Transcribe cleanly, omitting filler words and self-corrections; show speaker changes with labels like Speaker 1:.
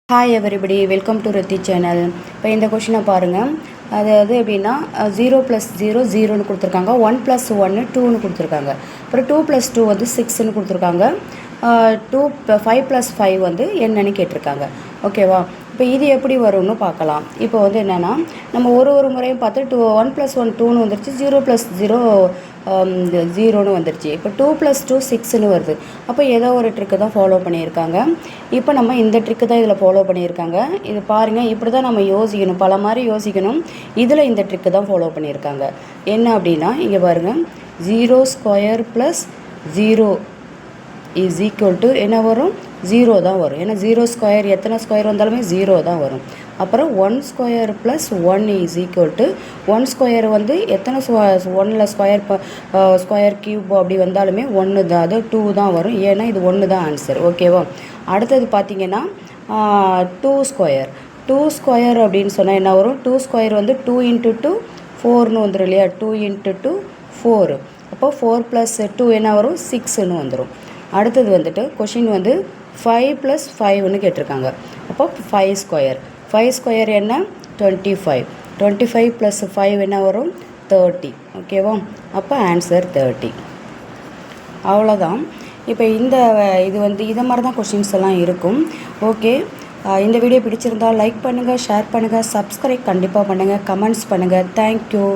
Speaker 1: Hi everybody, welcome to Riddhi channel. இப்போ இந்த கொஷினை பாருங்கள். அதாவது எப்படின்னா 0 + 0 0ன்னு கொடுத்துருக்காங்க, 1 + 1 2ன்னு கொடுத்துருக்காங்க. அப்புறம் 2 + 2 வந்து 6ன்னு கொடுத்துருக்காங்க. 5 + 5 வந்து என்னன்னு கேட்டிருக்காங்க. ஓகேவா? இப்போ இது எப்படி வரும்னு பார்க்கலாம். இப்போ வந்து என்னென்னா, நம்ம ஒரு முறையும் பார்த்து 1 + 1 2ன்னு வந்துருச்சு, 0 + 0 0ன்னு வந்துருச்சு. இப்போ 2 + 2 6ன்னு வருது. அப்போ ஏதோ ஒரு ட்ரிக்கு தான் ஃபாலோ பண்ணியிருக்காங்க. இப்போ நம்ம இந்த ட்ரிக்கு தான் இதில் ஃபாலோ பண்ணியிருக்காங்க. இது பாருங்கள், இப்படி தான் நம்ம யோசிக்கணும், பல மாதிரி யோசிக்கணும். இதில் இந்த ட்ரிக்கு தான் ஃபாலோ பண்ணியிருக்காங்க. என்ன அப்படின்னா, இங்கே பாருங்கள், 0² + 0 = என்ன வரும்? 0 தான் வரும். ஏன்னா 0² எத்தனை ஸ்கொயர் வந்தாலுமே 0 தான் வரும். அப்புறம் 1² + 1 = 1² வந்து எத்தனை 1ல் ஸ்கொயர் கியூப் அப்படி வந்தாலுமே 1 தான், அது 2 தான் வரும். ஏன்னா இது 1 தான் ஆன்சர். ஓகேவா? அடுத்தது பார்த்தீங்கன்னா 2² அப்படின்னு சொன்னால் என்ன வரும்? 2² வந்து 2 × 2 4ன்னு வந்துடும் இல்லையா? 2 × 2 4. அப்போ 4 + 2 என்ன வரும்? 6ன்னு வந்துடும். அடுத்தது வந்துட்டு கொஷின் வந்து 5 + 5ன்னு கேட்டிருக்காங்க. அப்போ 5² என்ன? 25. 25 + 5 என்ன வரும்? 30. ஓகேவா? அப்போ ஆன்சர் 30. அவ்வளோதான். இப்போ இது வந்து இதை மாதிரி தான் கொஷின்ஸ் எல்லாம் இருக்கும். ஓகே, இந்த வீடியோ பிடிச்சிருந்தால் லைக் பண்ணுங்கள், ஷேர் பண்ணுங்கள், சப்ஸ்கிரைப் கண்டிப்பாக பண்ணுங்கள், கமெண்ட்ஸ் பண்ணுங்கள். தேங்க்யூ.